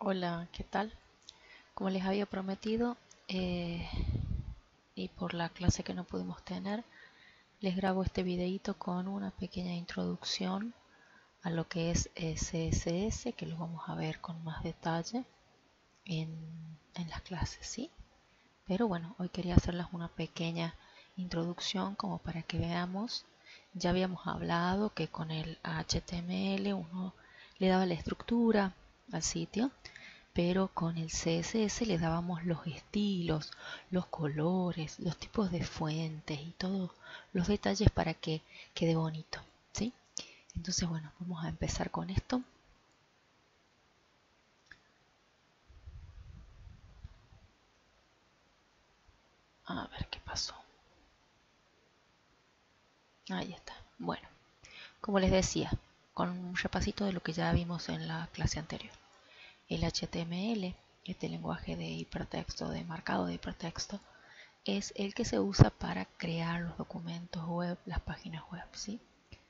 Hola, ¿qué tal? Como les había prometido, y por la clase que no pudimos tener, les grabo este videito con una pequeña introducción a lo que es CSS, que lo vamos a ver con más detalle en, en las clases, ¿sí? Pero bueno, hoy quería hacerles una pequeña introducción como para que veamos. Ya habíamos hablado que con el HTML uno le daba la estructura al sitio, pero con el CSS le dábamos los estilos, los colores, los tipos de fuentes y todos los detalles para que quede bonito, ¿sí? Entonces, bueno, vamos a empezar con esto. A ver qué pasó. Ahí está. Bueno, como les decía, con un repasito de lo que ya vimos en la clase anterior. El HTML, este lenguaje de hipertexto, de marcado de hipertexto, es el que se usa para crear los documentos web, las páginas web, ¿sí?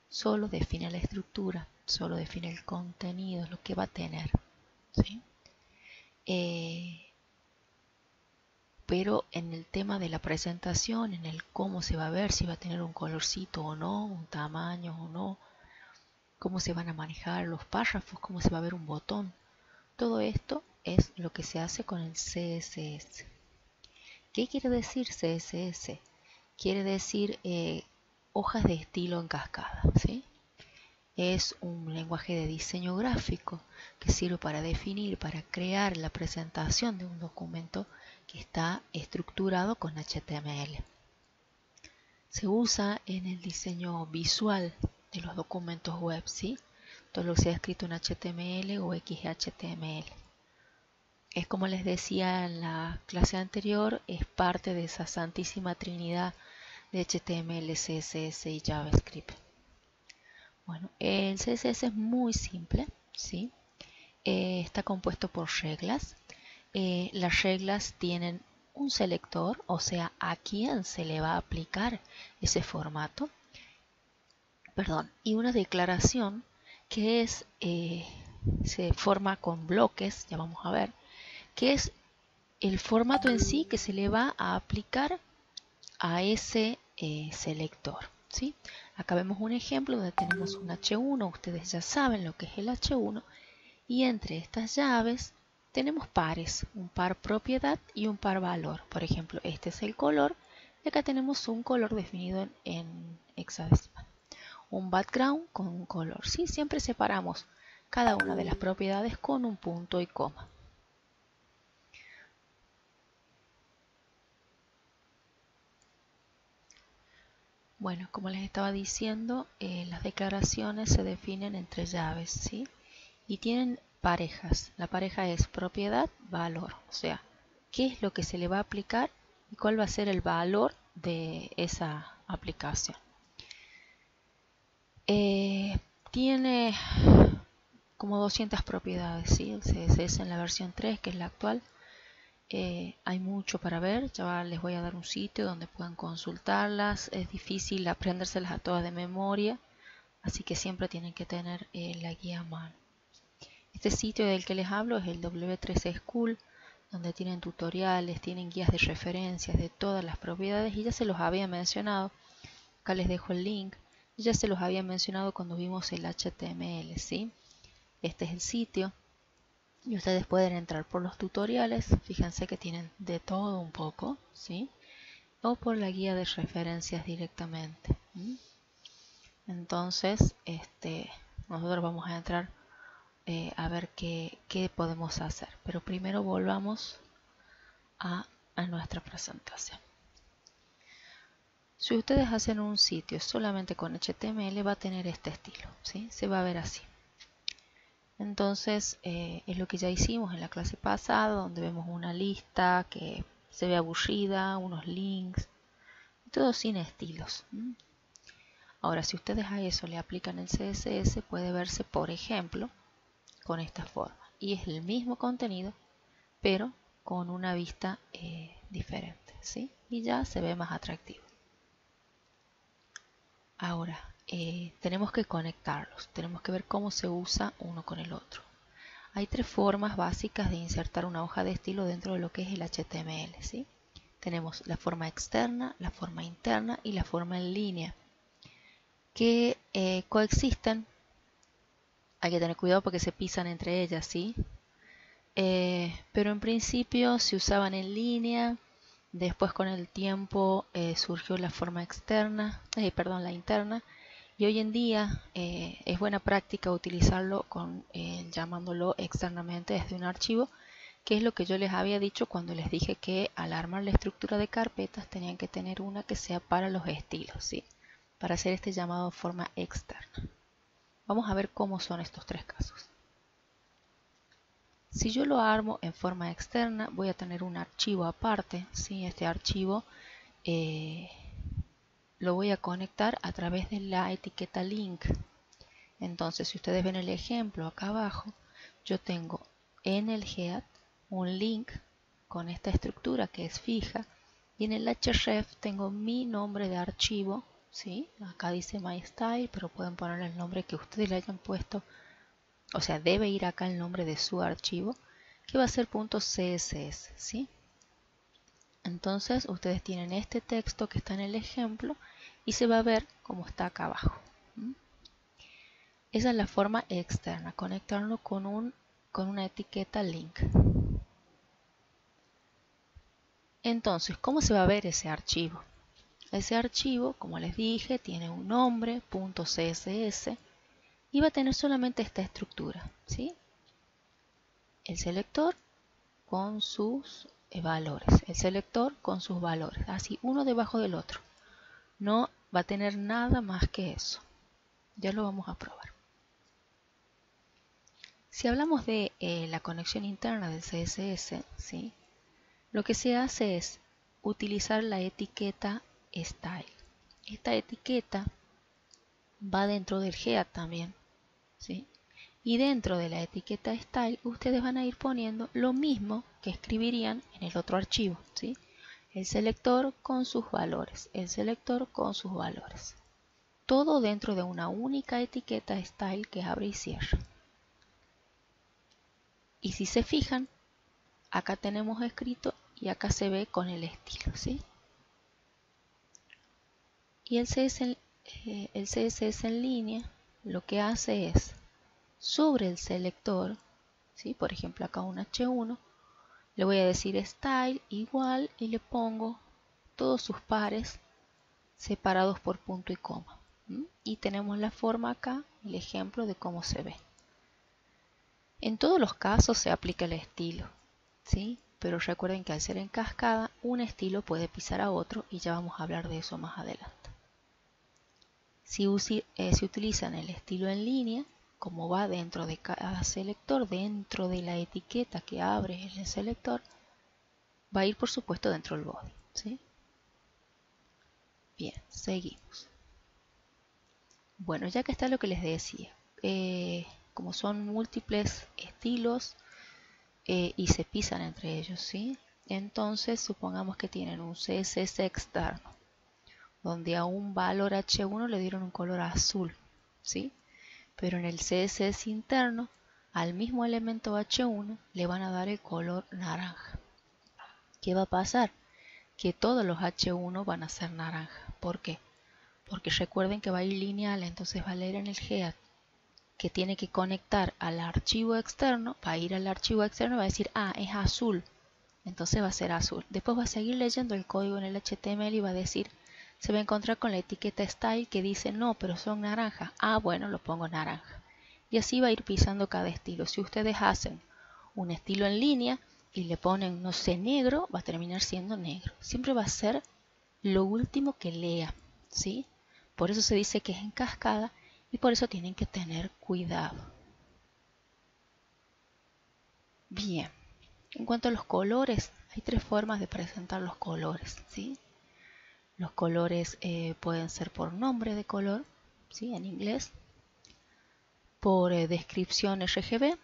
Solo define la estructura, solo define el contenido, lo que va a tener, ¿sí? Eh, pero en el tema de la presentación, en el cómo se va a ver, si va a tener un colorcito o no, un tamaño o no, cómo se van a manejar los párrafos, cómo se va a ver un botón, todo esto es lo que se hace con el CSS. ¿Qué quiere decir CSS? Quiere decir hojas de estilo en cascada, ¿sí? Es un lenguaje de diseño gráfico que sirve para definir, para crear la presentación de un documento que está estructurado con HTML. Se usa en el diseño visual de los documentos web, ¿sí? Todo lo que sea escrito en HTML o XHTML. Es como les decía en la clase anterior, es parte de esa santísima trinidad de HTML, CSS y JavaScript. Bueno, el CSS es muy simple, ¿sí? Está compuesto por reglas. Las reglas tienen un selector, o sea, a quién se le va a aplicar ese formato. Perdón, y una declaración que es, se forma con bloques, ya vamos a ver, que es el formato en sí que se le va a aplicar a ese selector, ¿sí? Acá vemos un ejemplo donde tenemos un H1, ustedes ya saben lo que es el H1, y entre estas llaves tenemos pares, un par propiedad y un par valor. Por ejemplo, este es el color y acá tenemos un color definido en hexadecimal. Un background con un color, ¿sí? Siempre separamos cada una de las propiedades con un punto y coma. Bueno, como les estaba diciendo, las declaraciones se definen entre llaves, ¿sí? Y tienen parejas. La pareja es propiedad, valor. O sea, qué es lo que se le va a aplicar y cuál va a ser el valor de esa aplicación. Tiene como 200 propiedades, ¿sí? El CSS en la versión 3, que es la actual. Hay mucho para ver, ya les voy a dar un sitio donde puedan consultarlas. Es difícil aprendérselas a todas de memoria, así que siempre tienen que tener la guía a mano. Este sitio del que les hablo es el W3C School, donde tienen tutoriales, tienen guías de referencias de todas las propiedades y ya se los había mencionado. Acá les dejo el link. Ya se los había mencionado cuando vimos el HTML, ¿sí? Este es el sitio y ustedes pueden entrar por los tutoriales. Fíjense que tienen de todo un poco, ¿sí? O por la guía de referencias directamente. Entonces, nosotros vamos a entrar a ver qué podemos hacer. Pero primero volvamos a nuestra presentación. Si ustedes hacen un sitio solamente con HTML va a tener este estilo, ¿sí? Se va a ver así. Entonces es lo que ya hicimos en la clase pasada, donde vemos una lista que se ve aburrida, unos links, todo sin estilos. Ahora, si ustedes a eso le aplican el CSS, puede verse, por ejemplo, con esta forma. Y es el mismo contenido, pero con una vista diferente, ¿sí? Y ya se ve más atractivo. Ahora, tenemos que conectarlos, tenemos que ver cómo se usa uno con el otro. hay tres formas básicas de insertar una hoja de estilo dentro de lo que es el HTML, ¿sí? Tenemos la forma externa, la forma interna y la forma en línea, que coexisten. Hay que tener cuidado porque se pisan entre ellas, ¿sí? Pero en principio se usaban en línea. Después con el tiempo surgió la forma externa, la interna, y hoy en día es buena práctica utilizarlo llamándolo externamente desde un archivo, que es lo que yo les había dicho cuando les dije que al armar la estructura de carpetas tenían que tener una que sea para los estilos, ¿sí? Para hacer este llamado forma externa. Vamos a ver cómo son estos tres casos. Si yo lo armo en forma externa, voy a tener un archivo aparte, ¿sí? Este archivo lo voy a conectar a través de la etiqueta link. Entonces, si ustedes ven el ejemplo acá abajo, yo tengo en el head un link con esta estructura que es fija, y en el href tengo mi nombre de archivo, ¿sí? Acá dice MyStyle, pero pueden poner el nombre que ustedes le hayan puesto. O sea, debe ir acá el nombre de su archivo, que va a ser .css, ¿sí? Entonces, ustedes tienen este texto que está en el ejemplo y se va a ver como está acá abajo. Esa es la forma externa, conectarlo con una etiqueta link. Entonces, ¿cómo se va a ver ese archivo? Ese archivo, como les dije, tiene un nombre, .css, y va a tener solamente esta estructura, ¿sí? El selector con sus valores, el selector con sus valores, así uno debajo del otro. No va a tener nada más que eso. Ya lo vamos a probar. Si hablamos de la conexión interna del CSS, ¿sí? Lo que se hace es utilizar la etiqueta style. Esta etiqueta va dentro del head también, ¿sí? Y dentro de la etiqueta style ustedes van a ir poniendo lo mismo que escribirían en el otro archivo, ¿sí? El selector con sus valores, el selector con sus valores. Todo dentro de una única etiqueta style que abre y cierra. Y si se fijan, acá tenemos escrito y acá se ve con el estilo, ¿sí? Y el CSS en línea lo que hace es, sobre el selector, ¿sí? Por ejemplo acá un H1, le voy a decir style igual y le pongo todos sus pares separados por punto y coma. Y tenemos la forma acá, el ejemplo de cómo se ve. En todos los casos se aplica el estilo, ¿sí? Pero recuerden que al ser en cascada, un estilo puede pisar a otro y ya vamos a hablar de eso más adelante. Si utilizan el estilo en línea, como va dentro de cada selector, dentro de la etiqueta que abre el selector, va a ir por supuesto dentro del body, ¿sí? Bien, seguimos. Bueno, ya que está lo que les decía, como son múltiples estilos y se pisan entre ellos, ¿sí? Entonces supongamos que tienen un CSS externo, donde a un valor H1 le dieron un color azul, ¿sí? Pero en el CSS interno, al mismo elemento H1 le van a dar el color naranja. ¿Qué va a pasar? Que todos los H1 van a ser naranja. ¿Por qué? Porque recuerden que va a ir lineal, entonces va a leer en el head que tiene que conectar al archivo externo, va a ir al archivo externo y va a decir, ah, es azul, entonces va a ser azul. Después va a seguir leyendo el código en el HTML y va a decir, se va a encontrar con la etiqueta style que dice, no, pero son naranjas. Ah, bueno, lo pongo naranja. Y así va a ir pisando cada estilo. Si ustedes hacen un estilo en línea y le ponen, no sé, negro, va a terminar siendo negro. Siempre va a ser lo último que lea, ¿sí? Por eso se dice que es en cascada y por eso tienen que tener cuidado. Bien, en cuanto a los colores, hay tres formas de presentar los colores, ¿sí? Los colores pueden ser por nombre de color, ¿sí? En inglés, por descripción RGB,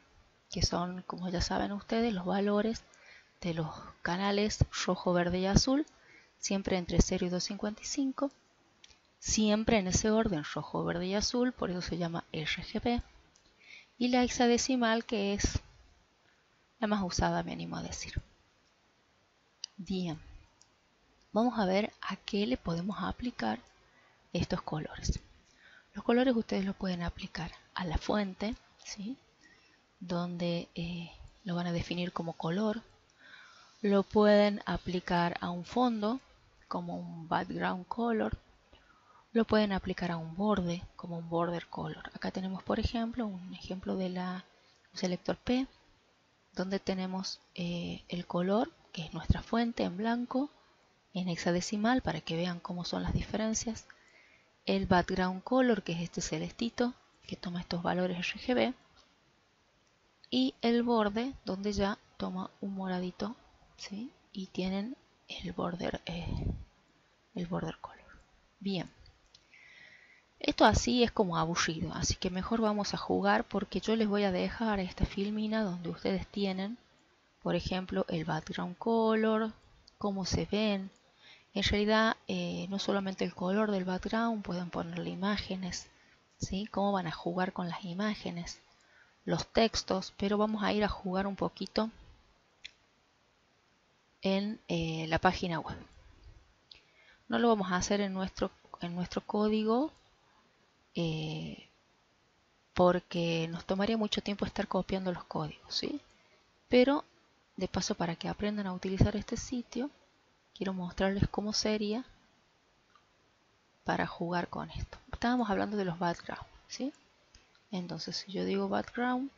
que son, como ya saben ustedes, los valores de los canales rojo, verde y azul, siempre entre 0 y 255, siempre en ese orden rojo, verde y azul, por eso se llama RGB, y la hexadecimal, que es la más usada, me animo a decir. Bien, vamos a ver a qué le podemos aplicar estos colores. Los colores ustedes los pueden aplicar a la fuente, ¿sí? Donde lo van a definir como color. Lo pueden aplicar a un fondo, como un background color. Lo pueden aplicar a un borde, como un border color. Acá tenemos, por ejemplo, un ejemplo de un selector P, donde tenemos el color, que es nuestra fuente, en blanco, en hexadecimal, para que vean cómo son las diferencias. El background color, que es este celestito, que toma estos valores RGB. Y el borde, donde ya toma un moradito, ¿sí? Y tienen el border color. Bien. Esto así es como aburrido, así que mejor vamos a jugar, porque yo les voy a dejar esta filmina donde ustedes tienen, por ejemplo, el background color, cómo se ven. En realidad, no solamente el color del background, pueden ponerle imágenes, ¿sí? Cómo van a jugar con las imágenes, los textos, pero vamos a ir a jugar un poquito en la página web. No lo vamos a hacer en nuestro código, porque nos tomaría mucho tiempo estar copiando los códigos, ¿sí? Pero de paso, para que aprendan a utilizar este sitio, quiero mostrarles cómo sería para jugar con esto. Estábamos hablando de los background, ¿sí? Entonces, si yo digo background,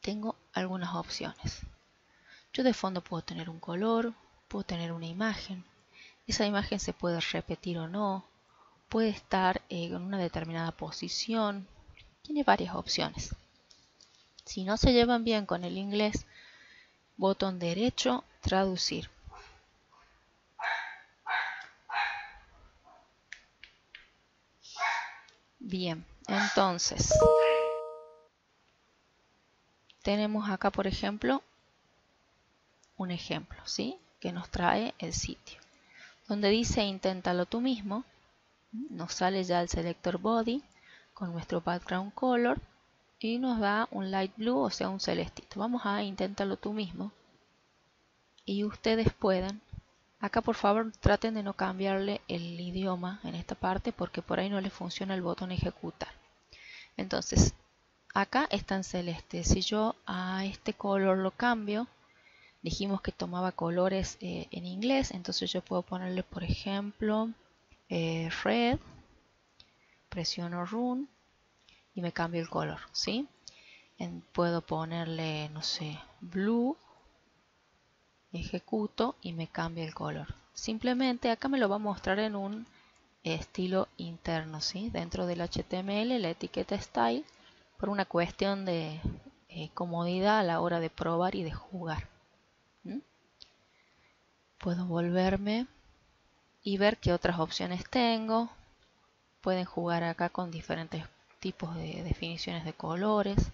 tengo algunas opciones. Yo de fondo puedo tener un color, puedo tener una imagen. Esa imagen se puede repetir o no, puede estar en una determinada posición. Tiene varias opciones. Si no se llevan bien con el inglés, botón derecho, traducir. Bien, entonces tenemos acá, por ejemplo, un ejemplo, ¿sí? Que nos trae el sitio. Donde dice inténtalo tú mismo, nos sale ya el selector body con nuestro background color y nos da un light blue, o sea, un celestito. Vamos a intentarlo tú mismo. Y ustedes pueden, acá por favor traten de no cambiarle el idioma en esta parte, porque por ahí no les funciona el botón ejecutar. Entonces, acá está en celeste. Si yo a este color lo cambio, dijimos que tomaba colores en inglés, entonces yo puedo ponerle, por ejemplo, red, presiono run y me cambio el color, ¿sí? Puedo ponerle, no sé, blue, ejecuto y me cambia el color. Simplemente acá me lo va a mostrar en un estilo interno, ¿sí? Dentro del HTML, la etiqueta style, por una cuestión de comodidad a la hora de probar y de jugar. Puedo volverme y ver qué otras opciones tengo. Pueden jugar acá con diferentes tipos de definiciones de colores.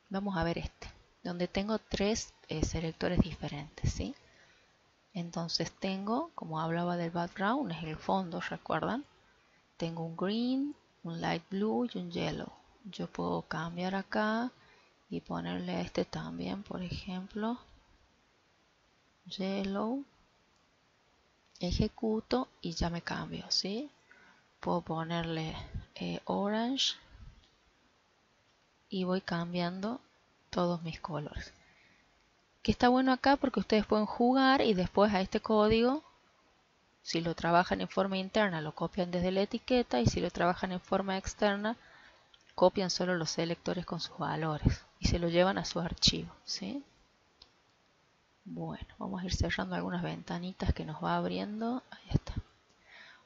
Vamos a ver este, donde tengo tres selectores diferentes, ¿sí? Entonces tengo, como hablaba del background, es el fondo, ¿recuerdan? Tengo un green, un light blue y un yellow. Yo puedo cambiar acá y ponerle a este también, por ejemplo, yellow, ejecuto y ya me cambio, ¿sí? Puedo ponerle orange y voy cambiando todos mis colores. Que está bueno acá porque ustedes pueden jugar y después a este código, si lo trabajan en forma interna, lo copian desde la etiqueta, y si lo trabajan en forma externa, copian solo los selectores con sus valores y se lo llevan a su archivo, ¿sí? Bueno, vamos a ir cerrando algunas ventanitas que nos va abriendo. Ahí está.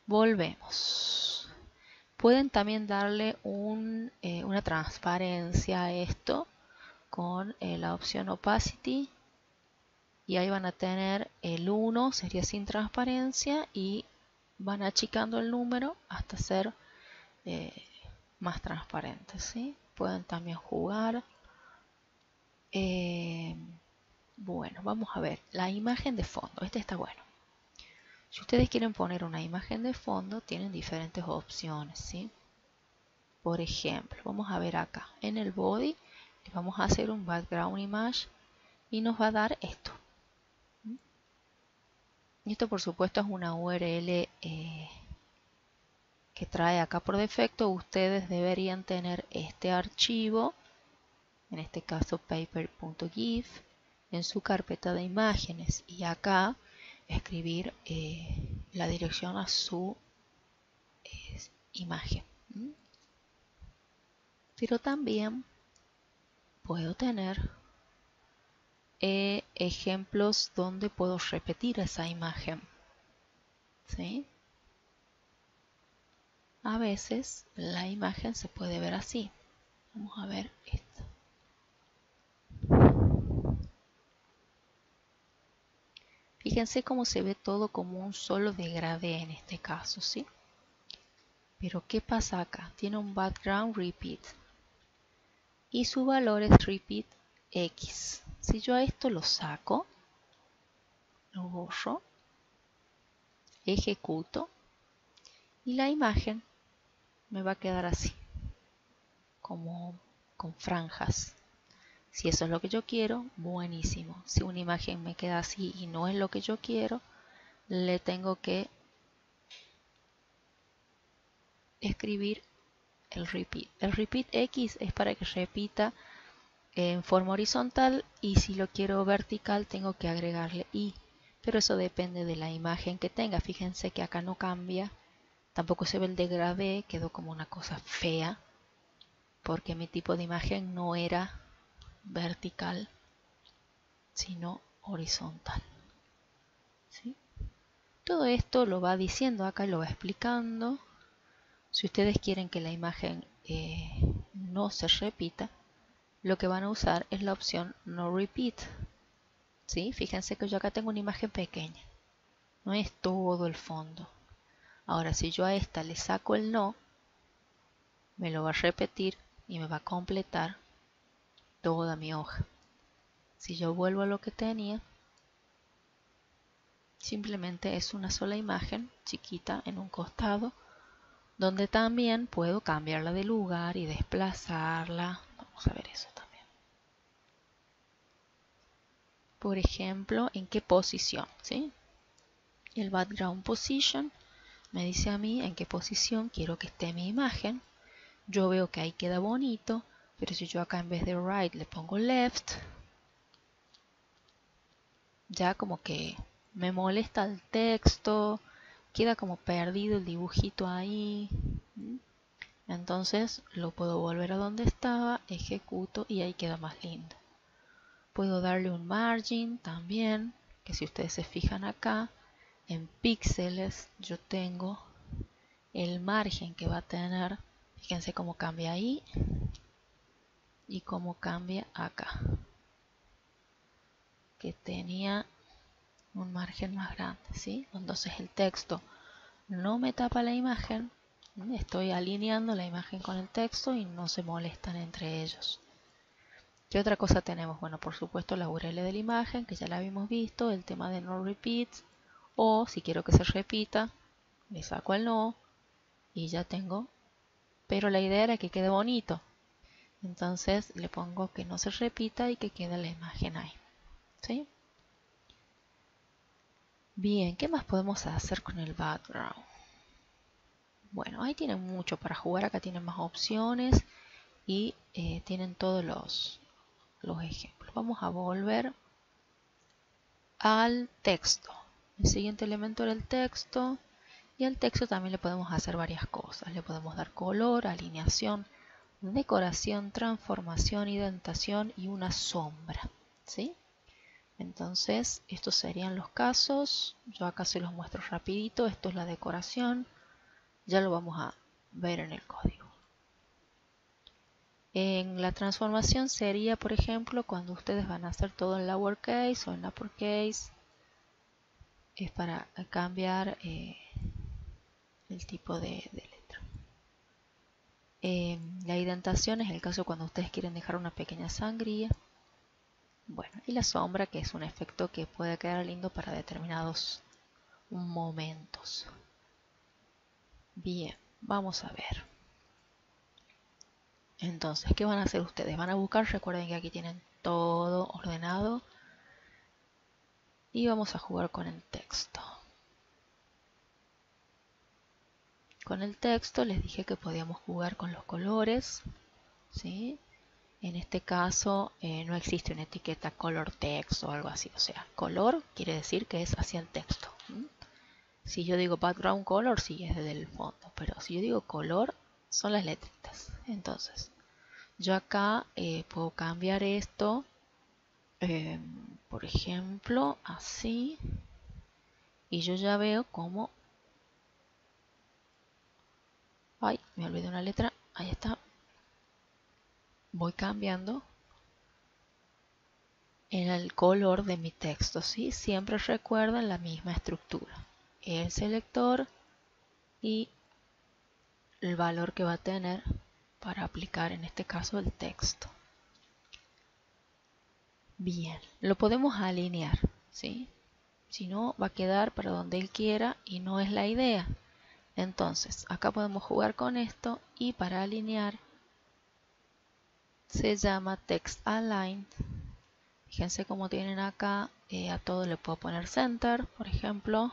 Volvemos. Pueden también darle una transparencia a esto con la opción opacity, y ahí van a tener el 1, sería sin transparencia, y van achicando el número hasta ser más transparente, ¿sí? Pueden también jugar. Bueno, vamos a ver la imagen de fondo. Este está bueno. Si ustedes quieren poner una imagen de fondo, tienen diferentes opciones, ¿sí? Por ejemplo, vamos a ver acá en el body, Le vamos a hacer un background image y nos va a dar esto. Y esto por supuesto es una URL que trae acá por defecto. Ustedes deberían tener este archivo, en este caso paper.gif, en su carpeta de imágenes y acá escribir la dirección a su imagen. Pero también puedo tener ejemplos donde puedo repetir esa imagen. ¿Sí? A veces la imagen se puede ver así. Vamos a ver esto. Fíjense cómo se ve todo como un solo degradé en este caso, ¿sí? Pero ¿qué pasa acá? Tiene un background repeat y su valor es repeat x. Si yo a esto lo saco, lo borro, ejecuto y la imagen me va a quedar así, como con franjas. Si eso es lo que yo quiero, buenísimo. Si una imagen me queda así y no es lo que yo quiero, le tengo que escribir el repeat. El repeat X es para que repita en forma horizontal y si lo quiero vertical tengo que agregarle Y. Pero eso depende de la imagen que tenga. Fíjense que acá no cambia. Tampoco se ve el degradé, quedó como una cosa fea. Porque mi tipo de imagen no era vertical, sino horizontal. ¿Sí? Todo esto lo va diciendo acá y lo va explicando. Si ustedes quieren que la imagen no se repita, lo que van a usar es la opción No Repeat. ¿Sí? Fíjense que yo acá tengo una imagen pequeña. No es todo el fondo. Ahora, si yo a esta le saco el no, me lo va a repetir y me va a completar toda mi hoja. Si yo vuelvo a lo que tenía, simplemente es una sola imagen chiquita en un costado, donde también puedo cambiarla de lugar y desplazarla. Vamos a ver eso también. Por ejemplo, en qué posición, ¿sí? El background position me dice a mí en qué posición quiero que esté mi imagen. Yo veo que ahí queda bonito, pero si yo acá en vez de right le pongo left, ya como que me molesta el texto, queda como perdido el dibujito ahí. Entonces lo puedo volver a donde estaba, ejecuto y ahí queda más lindo. Puedo darle un margin también, que si ustedes se fijan acá, en píxeles yo tengo el margen que va a tener. Fíjense cómo cambia ahí y cómo cambia acá, que tenía un margen más grande, ¿sí? Entonces el texto no me tapa la imagen, estoy alineando la imagen con el texto y no se molestan entre ellos. ¿Qué otra cosa tenemos? Bueno, por supuesto la URL de la imagen, que ya la habíamos visto, el tema de no repeats, o si quiero que se repita, le saco el no y ya tengo, pero la idea era que quede bonito. Entonces le pongo que no se repita y que quede la imagen ahí. ¿Sí? Bien, ¿qué más podemos hacer con el background? Bueno, ahí tienen mucho para jugar, acá tienen más opciones y tienen todos los ejemplos. Vamos a volver al texto. El siguiente elemento era el texto y al texto también le podemos hacer varias cosas. Le podemos dar color, alineación, decoración, transformación, indentación y una sombra. ¿Sí? Entonces, estos serían los casos. Yo acá se los muestro rapidito. Esto es la decoración. Ya lo vamos a ver en el código. En la transformación sería, por ejemplo, cuando ustedes van a hacer todo en lowercase o en uppercase. Es para cambiar el tipo de letra. La indentación es el caso cuando ustedes quieren dejar una pequeña sangría. Bueno, y la sombra, que es un efecto que puede quedar lindo para determinados momentos. Bien, vamos a ver. Entonces, ¿qué van a hacer ustedes? Van a buscar, recuerden que aquí tienen todo ordenado. Y vamos a jugar con el texto. Con el texto les dije que podíamos jugar con los colores, ¿sí? En este caso no existe una etiqueta color text o algo así. O sea, color quiere decir que es hacia el texto. Si yo digo background color, sí es desde el fondo. Pero si yo digo color, son las letritas. Entonces, yo acá puedo cambiar esto. Por ejemplo, así. Y yo ya veo cómo... Ay, me olvidé una letra. Ahí está. Voy cambiando en el color de mi texto, ¿sí? Siempre recuerden la misma estructura. El selector y el valor que va a tener para aplicar en este caso el texto. Bien, lo podemos alinear, ¿sí? Si no, va a quedar para donde él quiera y no es la idea. Entonces, acá podemos jugar con esto y para alinear se llama Text Align. Fíjense cómo tienen acá, a todo le puedo poner Center, por ejemplo.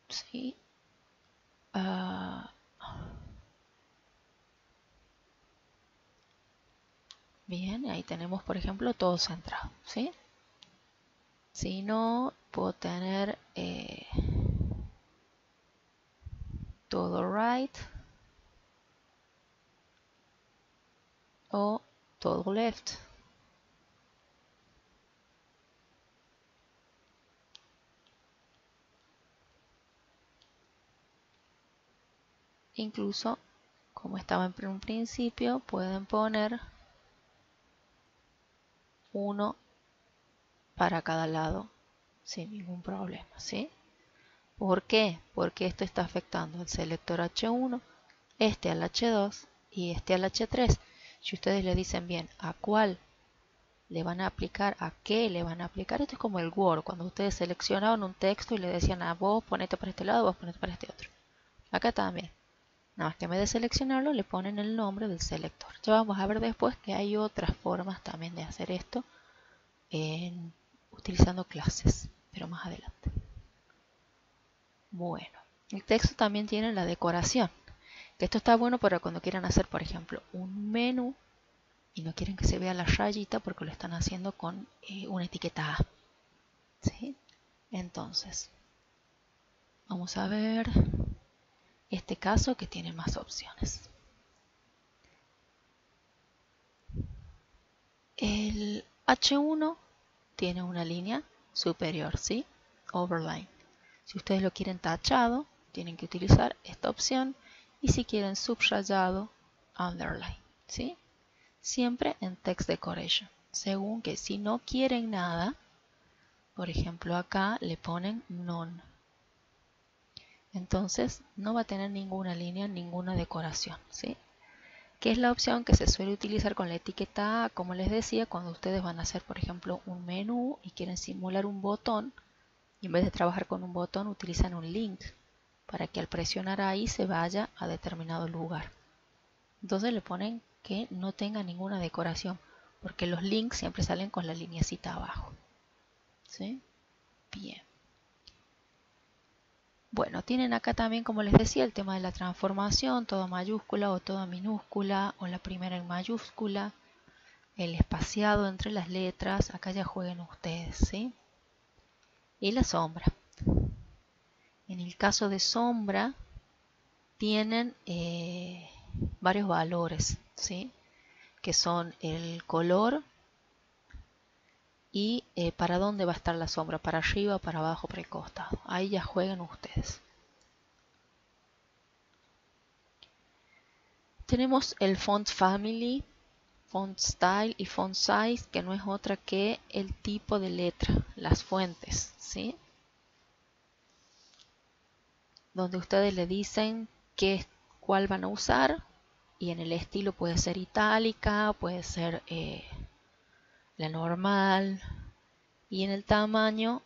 Sí. Bien, ahí tenemos, por ejemplo, todo centrado, ¿sí? Si no, puedo tener todo right o todo left. Incluso, como estaba en un principio, pueden poner uno para cada lado sin ningún problema, ¿sí? ¿Por qué? Porque esto está afectando al selector H1, este al H2 y este al H3. Si ustedes le dicen bien a cuál le van a aplicar, a qué le van a aplicar, esto es como el Word, cuando ustedes seleccionaban un texto y le decían a vos ponete para este lado, vos ponete para este otro. Acá también. Nada más que en vez de seleccionarlo le ponen el nombre del selector. Ya vamos a ver después que hay otras formas también de hacer esto utilizando clases, pero más adelante. Bueno, el texto también tiene la decoración, que esto está bueno para cuando quieran hacer, por ejemplo, un menú y no quieren que se vea la rayita porque lo están haciendo con una etiqueta A. ¿Sí? Entonces, vamos a ver este caso que tiene más opciones. El H1 tiene una línea superior, ¿sí? Overline. Si ustedes lo quieren tachado, tienen que utilizar esta opción. Y si quieren subrayado, underline, ¿sí? Siempre en text decoration. Según que si no quieren nada, por ejemplo acá le ponen none. Entonces no va a tener ninguna línea, ninguna decoración, ¿sí? Que es la opción que se suele utilizar con la etiqueta A, como les decía, cuando ustedes van a hacer, por ejemplo, un menú y quieren simular un botón, y en vez de trabajar con un botón utilizan un link para que al presionar ahí se vaya a determinado lugar. Entonces le ponen que no tenga ninguna decoración, porque los links siempre salen con la lineecita abajo. ¿Sí? Bien. Bueno, tienen acá también, como les decía, el tema de la transformación, todo mayúscula o todo minúscula, o la primera en mayúscula, el espaciado entre las letras, acá ya jueguen ustedes, ¿sí? Y la sombra. En el caso de sombra, tienen varios valores, ¿sí? Que son el color y para dónde va a estar la sombra, para arriba, para abajo, para el costado. Ahí ya jueguen ustedes. Tenemos el font family, font style y font size, que no es otra que el tipo de letra, las fuentes, ¿sí? Donde ustedes le dicen cuál van a usar, y en el estilo puede ser itálica, puede ser la normal, y en el tamaño,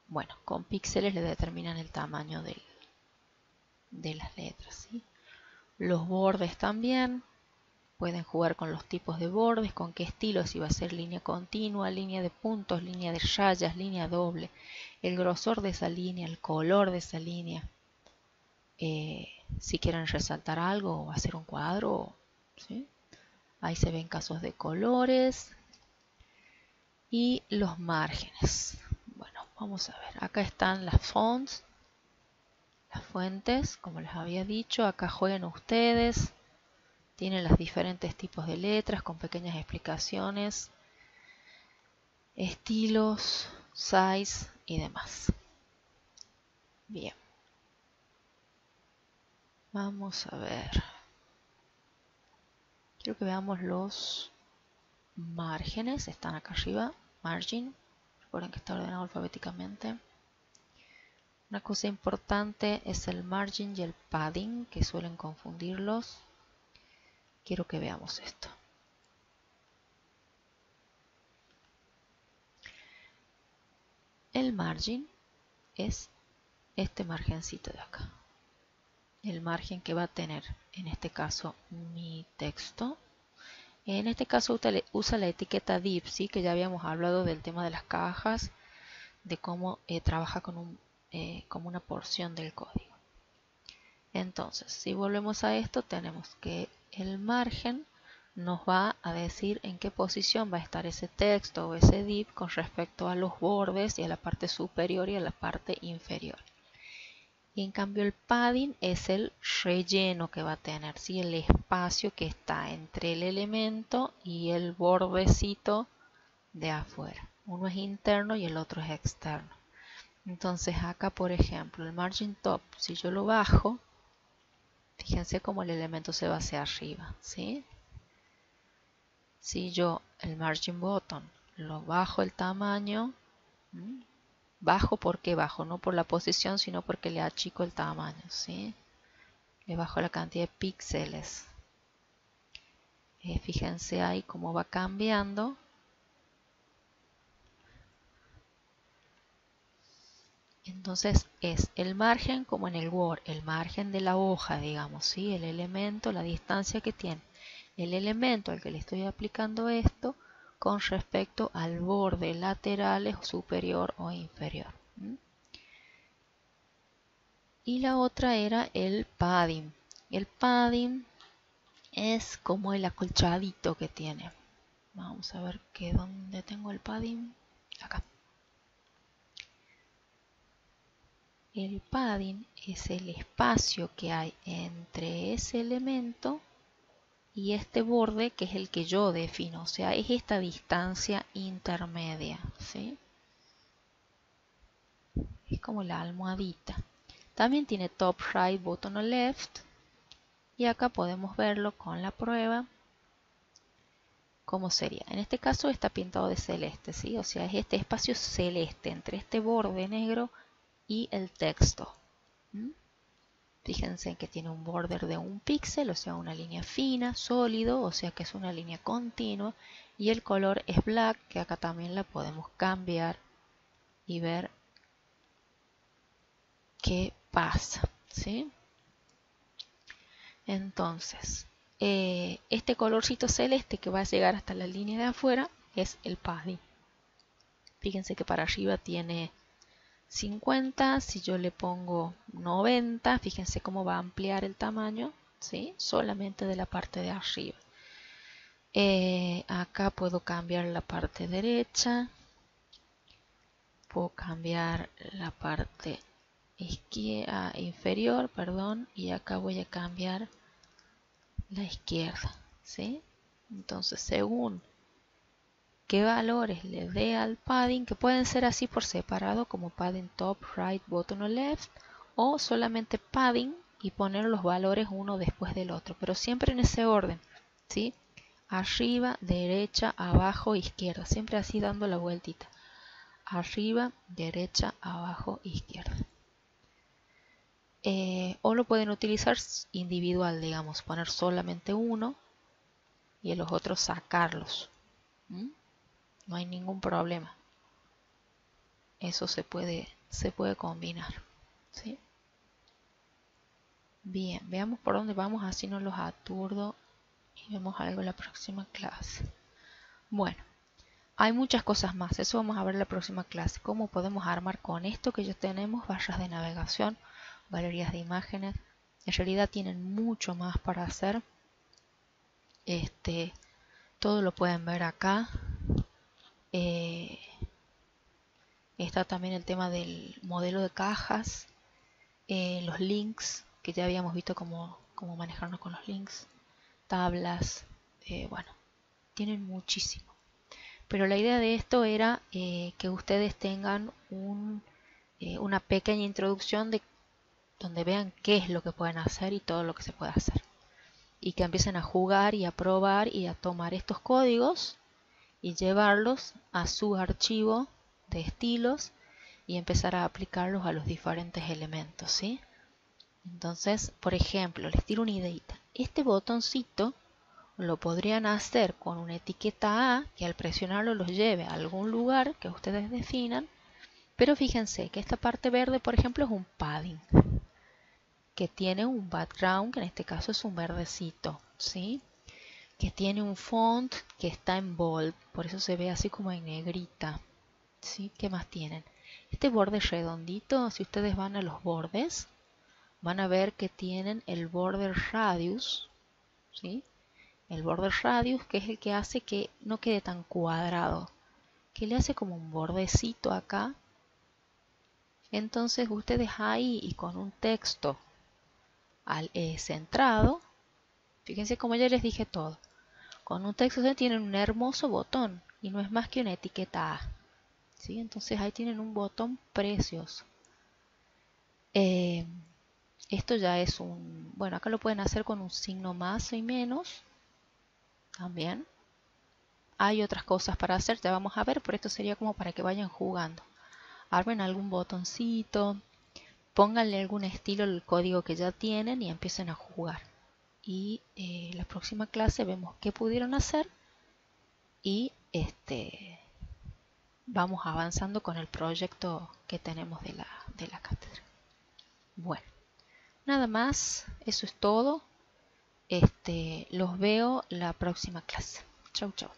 bueno, con píxeles le determinan el tamaño de las letras, ¿sí? Los bordes también. Pueden jugar con los tipos de bordes, con qué estilo, si va a ser línea continua, línea de puntos, línea de rayas, línea doble, el grosor de esa línea, el color de esa línea. Si quieren resaltar algo o hacer un cuadro, ¿sí? Ahí se ven casos de colores y los márgenes. Bueno, vamos a ver, acá están las fonts, las fuentes, como les había dicho, acá jueguen ustedes. Tienen los diferentes tipos de letras con pequeñas explicaciones, estilos, size y demás. Bien. Vamos a ver. Quiero que veamos los márgenes. Están acá arriba. Margin. Recuerden que está ordenado alfabéticamente. Una cosa importante es el margin y el padding, que suelen confundirlos. Quiero que veamos esto. El margin es este margencito de acá. El margen que va a tener, en este caso, mi texto. En este caso usa la etiqueta div, ¿sí? Que ya habíamos hablado del tema de las cajas, de cómo trabaja con como una porción del código. Entonces, si volvemos a esto, tenemos que el margen nos va a decir en qué posición va a estar ese texto o ese div con respecto a los bordes y a la parte superior y a la parte inferior. Y en cambio el padding es el relleno que va a tener, ¿sí? El espacio que está entre el elemento y el bordecito de afuera. Uno es interno y el otro es externo. Entonces acá, por ejemplo, el margin top, si yo lo bajo, fíjense cómo el elemento se va hacia arriba, ¿sí? Si yo el margin bottom lo bajo el tamaño, bajo, ¿por qué bajo? No por la posición, sino porque le achico el tamaño, ¿sí? Le bajo la cantidad de píxeles. Fíjense ahí cómo va cambiando. Entonces es el margen como en el Word, el margen de la hoja, digamos, ¿sí? El elemento, la distancia que tiene el elemento al que le estoy aplicando esto con respecto al borde lateral superior o inferior. Y la otra era el padding. El padding es como el acolchadito que tiene. Vamos a ver dónde tengo el padding. Acá. El padding es el espacio que hay entre ese elemento y este borde, que es el que yo defino, o sea, es esta distancia intermedia, ¿sí? Es como la almohadita. También tiene top right, bottom left, y acá podemos verlo con la prueba. ¿Cómo sería? En este caso está pintado de celeste, ¿sí? O sea, es este espacio celeste entre este borde negro y el texto. Fíjense que tiene un border de 1 píxel, o sea, una línea fina, sólido, o sea que es una línea continua. Y el color es black, que acá también la podemos cambiar y ver qué pasa, ¿sí? Entonces, este colorcito celeste que va a llegar hasta la línea de afuera es el padding. Fíjense que para arriba tiene 50, si yo le pongo 90, fíjense cómo va a ampliar el tamaño, ¿sí? Solamente de la parte de arriba. Acá puedo cambiar la parte derecha, puedo cambiar la parte inferior, perdón, y acá voy a cambiar la izquierda, ¿sí? Entonces, según qué valores le dé al padding, que pueden ser así por separado, como padding top, right, bottom o left, o solamente padding y poner los valores uno después del otro, pero siempre en ese orden, ¿sí? Arriba, derecha, abajo, izquierda, siempre así dando la vueltita. Arriba, derecha, abajo, izquierda. O lo pueden utilizar individual, digamos, poner solamente uno y en los otros sacarlos. No hay ningún problema. Eso se puede combinar, ¿sí? Bien, veamos por dónde vamos, así no los aturdo y vemos algo en la próxima clase. Bueno, hay muchas cosas más, eso vamos a ver en la próxima clase. Cómo podemos armar con esto que ya tenemos, barras de navegación, galerías de imágenes. En realidad tienen mucho más para hacer. Todo lo pueden ver acá. Está también el tema del modelo de cajas, los links, que ya habíamos visto cómo manejarnos con los links, tablas, bueno, tienen muchísimo. Pero la idea de esto era que ustedes tengan una pequeña introducción de donde vean qué es lo que pueden hacer y todo lo que se puede hacer. Y que empiecen a jugar y a probar y a tomar estos códigos y llevarlos a su archivo de estilos y empezar a aplicarlos a los diferentes elementos, ¿sí? Entonces, por ejemplo, les tiro una ideita. Este botoncito lo podrían hacer con una etiqueta A que al presionarlo los lleve a algún lugar que ustedes definan, pero fíjense que esta parte verde, por ejemplo, es un padding que tiene un background, que en este caso es un verdecito, ¿sí? Que tiene un font que está en bold, por eso se ve así como en negrita, ¿sí? ¿Qué más tienen? Este borde redondito, si ustedes van a los bordes, van a ver que tienen el border radius, ¿sí? El border radius, que es el que hace que no quede tan cuadrado, que le hace como un bordecito acá. Entonces ustedes ahí y con un texto centrado, fíjense como ya les dije todo, con un texto tienen un hermoso botón y no es más que una etiqueta A, ¿sí? Entonces ahí tienen un botón precioso. Esto ya es bueno, acá lo pueden hacer con un signo más y menos también. Hay otras cosas para hacer, ya vamos a ver, pero esto sería como para que vayan jugando. Armen algún botoncito, pónganle algún estilo al código que ya tienen y empiecen a jugar. Y la próxima clase vemos qué pudieron hacer y vamos avanzando con el proyecto que tenemos de la cátedra. Bueno, nada más, eso es todo. Los veo la próxima clase. Chau, chau.